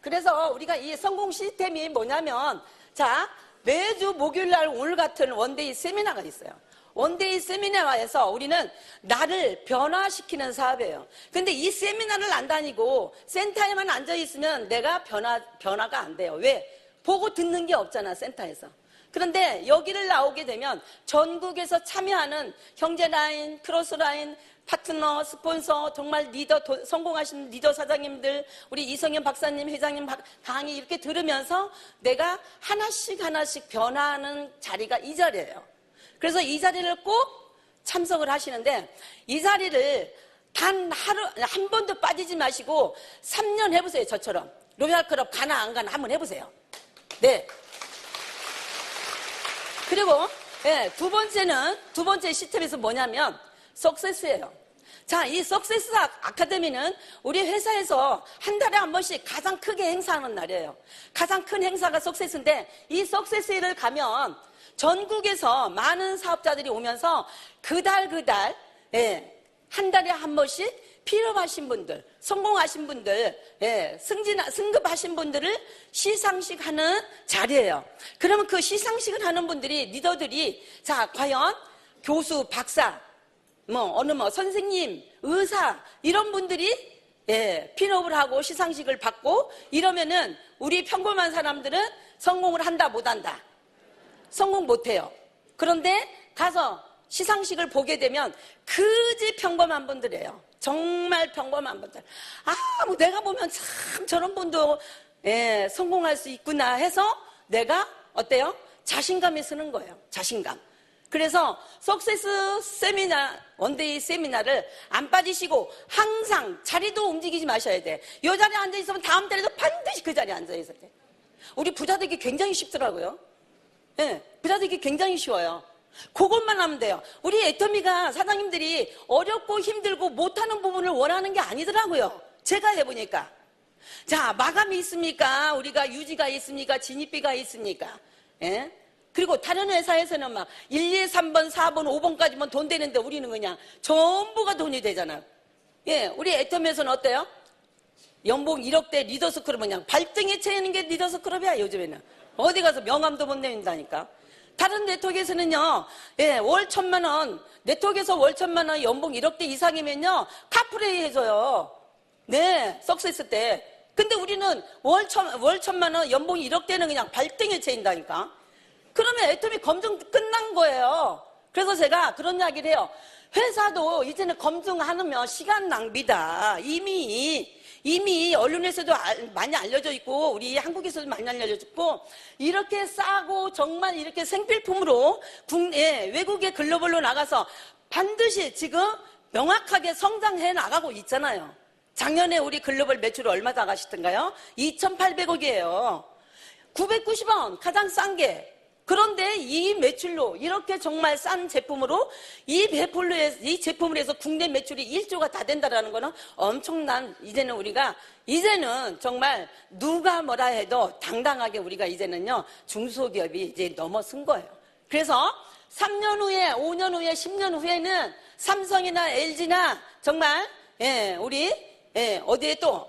그래서 우리가 이 성공 시스템이 뭐냐면, 자, 매주 목요일날 오늘 같은 원데이 세미나가 있어요. 원데이 세미나에서 우리는 나를 변화시키는 사업이에요. 근데 이 세미나를 안 다니고 센터에만 앉아있으면 내가 변화가 안 돼요. 왜? 보고 듣는 게 없잖아, 센터에서. 그런데 여기를 나오게 되면 전국에서 참여하는 형제라인, 크로스라인, 파트너, 스폰서, 정말 리더, 성공하신 리더 사장님들, 우리 이성현 박사님, 회장님 강의 이렇게 들으면서 내가 하나씩 변화하는 자리가 이 자리예요. 그래서 이 자리를 꼭 참석을 하시는데 이 자리를 단 한 번도 빠지지 마시고 3년 해보세요. 저처럼. 로얄클럽 가나 안 가나 한번 해보세요. 네. 그리고 두 번째 시스템에서 뭐냐면 석세스예요. 자, 이 석세스 아카데미는 우리 회사에서 한 달에 한 번씩 가장 크게 행사하는 날이에요. 가장 큰 행사가 석세스인데 이 석세스를 가면 전국에서 많은 사업자들이 오면서 그 달 한 달에 한 번씩 필요하신 분들, 성공하신 분들, 승급하신 분들을 시상식 하는 자리예요. 그러면 그 시상식을 하는 분들이, 리더들이, 자, 과연 교수, 박사, 선생님, 의사, 이런 분들이, 핀업을 하고 시상식을 받고 이러면은 우리 평범한 사람들은 성공을 한다, 못 한다? 성공 못 해요. 그런데 가서 시상식을 보게 되면 그지 평범한 분들이에요. 정말 평범한 분들. 내가 보면 참 저런 분도 성공할 수 있구나 해서 내가 어때요? 자신감이 쓰는 거예요. 자신감. 그래서 석세스 세미나, 원데이 세미나를 안 빠지시고 항상 자리도 움직이지 마셔야 돼. 이 자리에 앉아 있으면 다음 달에도 반드시 그 자리에 앉아 있어야 돼. 우리 부자들이 굉장히 쉽더라고요. 부자들이 굉장히 쉬워요. 그것만 하면 돼요. 우리 애터미가 사장님들이 어렵고 힘들고 못하는 부분을 원하는 게 아니더라고요. 제가 해보니까. 자, 마감이 있습니까? 우리가 유지가 있습니까? 진입비가 있습니까? 그리고 다른 회사에서는 막 1, 2, 3번, 4번, 5번까지만 돈 되는데 우리는 그냥 전부가 돈이 되잖아요. 우리 애터미에서는 어때요? 연봉 1억대 리더스크럽 그냥 발등에 채이는 게 리더스크럽이야, 요즘에는. 어디 가서 명함도 못 내린다니까. 다른 네트워크에서는요, 월 1000만 원, 네트워크에서 월 1000만 원 연봉 1억대 이상이면요, 카프레이 해줘요. 네, 석세스 때. 근데 우리는 월 1000만 원 연봉 1억대는 그냥 발등에 채인다니까. 그러면 애터미 검증 끝난 거예요. 그래서 제가 그런 이야기를 해요. 회사도 이제는 검증하면 시간 낭비다. 이미 언론에서도 많이 알려져 있고 우리 한국에서도 많이 알려져 있고 이렇게 싸고 정말 이렇게 생필품으로 외국의 글로벌로 나가서 반드시 지금 명확하게 성장해 나가고 있잖아요. 작년에 우리 글로벌 매출 얼마 나가시던가요? 2,800억이에요. 990원 가장 싼 게 그런데 이 매출로 이렇게 정말 싼 제품으로 이 제품을 해서 국내 매출이 1조가 다 된다라는 거는 엄청난, 이제는 정말 누가 뭐라 해도 당당하게 우리가 이제는요, 중소기업이 이제 넘어선 거예요. 그래서 3년 후에, 5년 후에, 10년 후에는 삼성이나 LG나 정말, 어디에 또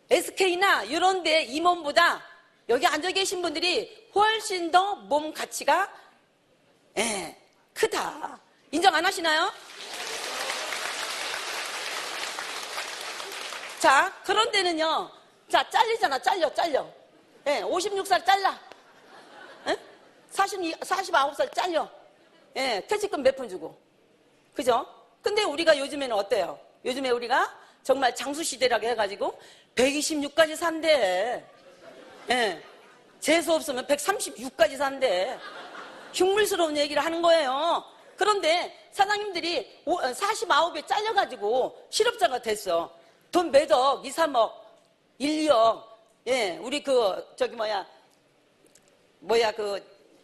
SK나 이런 데 임원보다 여기 앉아 계신 분들이 훨씬 더 몸 가치가 크다. 인정 안 하시나요? 자, 그런 데는요. 자, 잘리잖아. 잘려. 56살 잘라. 49살 잘려. 퇴직금 몇 푼 주고. 그죠? 근데 우리가 요즘에는 어때요? 요즘에 우리가 정말 장수시대라고 해가지고 126까지 산대. 재수 없으면 136까지 산대. 흉물스러운 얘기를 하는 거예요. 그런데 사장님들이 49에 잘려가지고 실업자가 됐어. 돈 몇 억, 2, 3억, 1, 2억. 우리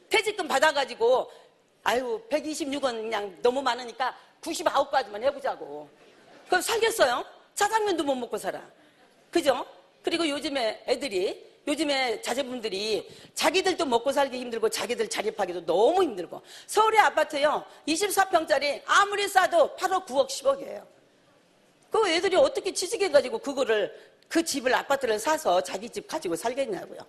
퇴직금 받아가지고, 126원 그냥 너무 많으니까 99까지만 해보자고. 그럼 살겠어요? 짜장면도 못 먹고 살아. 그죠? 그리고 요즘에 자제분들이 자기들도 먹고 살기 힘들고 자기들 자립하기도 너무 힘들고, 서울의 아파트요 24평짜리 아무리 싸도 8억 9억 10억이에요. 그 애들이 어떻게 취직해가지고 그 집을, 아파트를 사서 자기 집 가지고 살겠냐고요.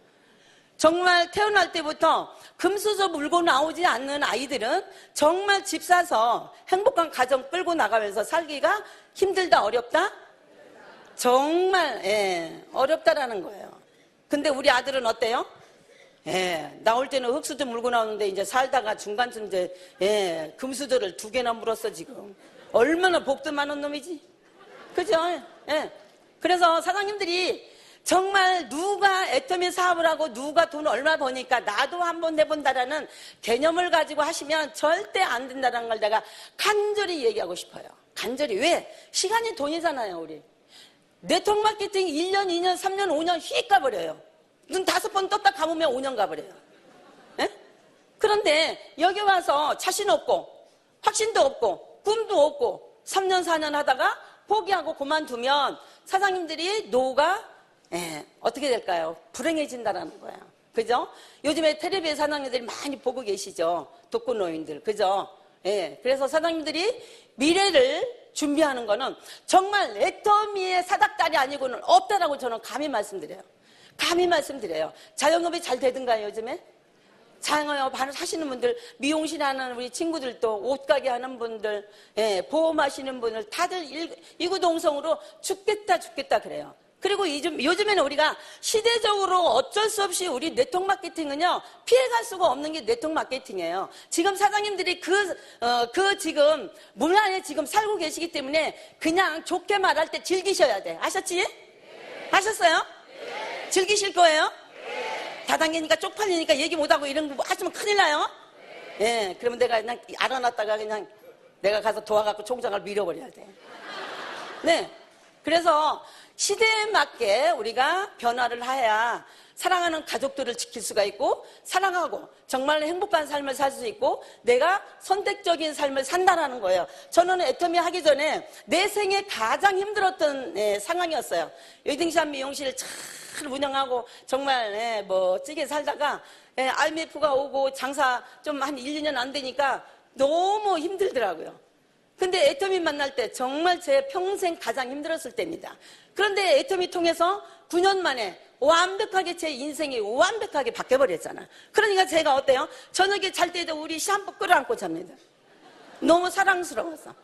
정말 태어날 때부터 금수저 물고 나오지 않는 아이들은 정말 집 사서 행복한 가정 끌고 나가면서 살기가 힘들다, 어렵다? 정말 어렵다라는 거예요. 근데 우리 아들은 어때요? 나올 때는 흙수저 물고 나오는데 이제 살다가 중간쯤 이제 금수저를 2개나 물었어 지금. 얼마나 복도 많은 놈이지? 그죠? 그래서 사장님들이 정말 누가 애터미 사업을 하고 누가 돈 얼마 버니까 나도 한번 해본다라는 개념을 가지고 하시면 절대 안 된다는 걸 내가 간절히 얘기하고 싶어요. 간절히. 왜? 시간이 돈이잖아요, 우리. 네트워크 마케팅 1년, 2년, 3년, 5년 휙 가버려요. 눈 5번 떴다 감으면 5년 가버려요. 그런데 여기 와서 자신 없고 확신도 없고 꿈도 없고 3년, 4년 하다가 포기하고 그만두면 사장님들이 노후가 어떻게 될까요? 불행해진다라는 거예요. 그죠? 요즘에 텔레비에 사장님들이 많이 보고 계시죠? 독거노인들. 그죠? 그래서 사장님들이 미래를 준비하는 거는 정말 애터미의 사닥다리 아니고는 없다라고 저는 감히 말씀드려요. 자영업이 잘 되든가요, 요즘에? 자영업 하시는 분들, 미용실 하는 우리 친구들도, 옷가게 하는 분들, 보험하시는 분들, 다들 이구동성으로 죽겠다 그래요. 그리고 요즘에는 우리가 시대적으로 어쩔 수 없이 우리 네트워크 마케팅은요, 피해갈 수가 없는 게 네트워크 마케팅이에요. 지금 사장님들이 지금 문화에 지금 살고 계시기 때문에 그냥 좋게 말할 때 즐기셔야 돼. 아셨지? 네. 아셨어요? 네. 즐기실 거예요? 네. 다단계니까 쪽팔리니까 얘기 못하고 이런 거 하시면 큰일 나요? 네. 그러면 내가 그냥 알아놨다가 그냥 내가 가서 도와갖고 총장을 밀어버려야 돼. 네. 그래서 시대에 맞게 우리가 변화를 해야 사랑하는 가족들을 지킬 수가 있고 사랑하고 정말 행복한 삶을 살 수 있고 내가 선택적인 삶을 산다라는 거예요. 저는 애터미 하기 전에 내 생에 가장 힘들었던 상황이었어요. 웨딩샵 미용실을 잘 운영하고 정말 멋지게 살다가 IMF가 오고 장사 좀 한 1, 2년 안 되니까 너무 힘들더라고요. 근데 애터미 만날 때 정말 제 평생 가장 힘들었을 때입니다. 그런데 애터미 통해서 9년 만에 완벽하게 제 인생이 완벽하게 바뀌어버렸잖아. 그러니까 제가 어때요? 저녁에 잘 때도 우리 샴푸 끌어안고 잡니다. 너무 사랑스러워서.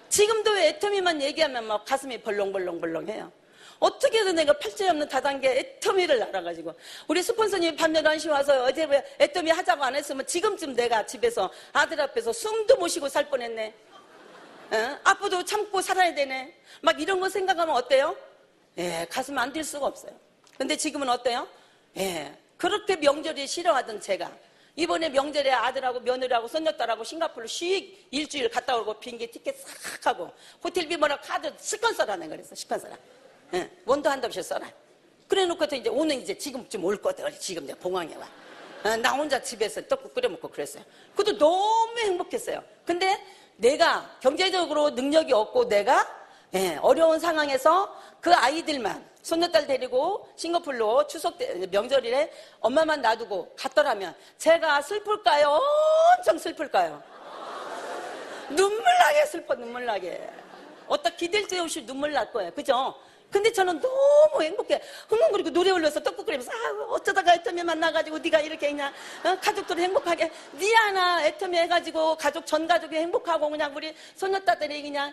지금도 애터미만 얘기하면 막 가슴이 벌렁벌렁벌렁해요. 어떻게든 내가 팔자에 없는 다단계 애터미를 알아가지고 우리 스폰서님이 밤 11시 와서 어제 왜 애터미 하자고 안 했으면 지금쯤 내가 집에서 아들 앞에서 숨도 못 쉬고 살 뻔했네. 아빠도 참고 살아야 되네. 막 이런 거 생각하면 어때요? 가슴 안 뛸 수가 없어요. 근데 지금은 어때요? 그렇게 명절이 싫어하던 제가 이번에 명절에 아들하고 며느리하고 손녀딸하고 싱가포르 씩 일주일 갔다 오고 비행기 티켓 싹 하고 호텔비 뭐라 카드 실컷 써라 내가 그랬어. 실컷 써라. 원도 한도 없이 써라. 그래 놓고서 이제 오늘 이제 지금쯤 올 거다. 지금 내가 공항에 와. 나 혼자 집에서 떡국 끓여 먹고 그랬어요. 그것도 너무 행복했어요. 근데 내가 경제적으로 능력이 없고 내가 어려운 상황에서 그 아이들만 손녀딸 데리고 싱가포르로 추석 명절일에 엄마만 놔두고 갔더라면 제가 슬플까요? 엄청 슬플까요? 눈물 나게 슬퍼, 눈물 나게. 어따 기댈 데 없이 눈물 날 거예요. 그죠? 근데 저는 너무 행복해. 흥얼거리고 노래 올려서 떡국 끓이면서 어쩌다가 애터미 만나가지고 네가 이렇게 그냥 가족들 행복하게 네 하나 애터미 해가지고 가족 전 가족이 행복하고 그냥 우리 손녀딸들이 그냥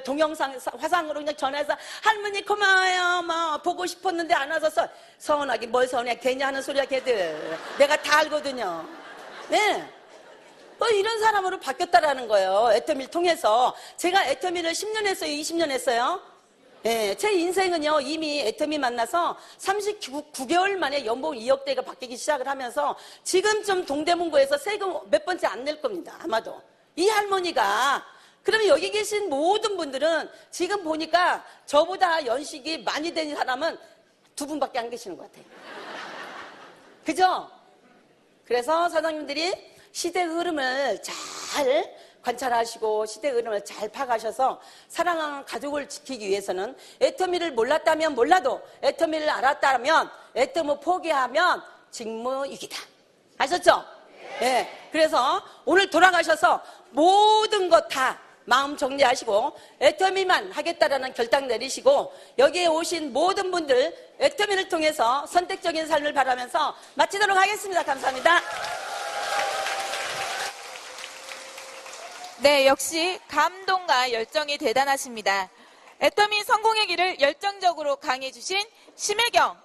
동영상 화상으로 그냥 전화해서 할머니 고마워요 뭐 보고 싶었는데 안 와서 서운하게 뭘 서운해 괜히 하는 소리야 걔들. 내가 다 알거든요. 네. 이런 사람으로 바뀌었다라는 거예요. 애터미를 통해서. 제가 애터미를 10년 했어요? 20년 했어요? 네, 제 인생은요, 이미 애터미 만나서 39개월 만에 연봉 2억대가 바뀌기 시작을 하면서 지금 좀 동대문구에서 세금 몇 번째 안 낼 겁니다. 아마도. 이 할머니가, 그러면 여기 계신 모든 분들은 지금 보니까 저보다 연식이 많이 된 사람은 2분밖에 안 계시는 것 같아요. 그죠? 그래서 사장님들이 시대 흐름을 잘 관찰하시고 시대 흐름을 잘 파가셔서 사랑하는 가족을 지키기 위해서는 애터미를 몰랐다면 몰라도 애터미를 알았다면 애터미 포기하면 직무유기다. 아셨죠? 네. 그래서 오늘 돌아가셔서 모든 것 다 마음 정리하시고 애터미만 하겠다라는 결단 내리시고 여기에 오신 모든 분들 애터미를 통해서 선택적인 삶을 바라면서 마치도록 하겠습니다. 감사합니다.
네, 역시 감동과 열정이 대단하십니다. 애터미 성공의 길을 열정적으로 강해주신 심혜경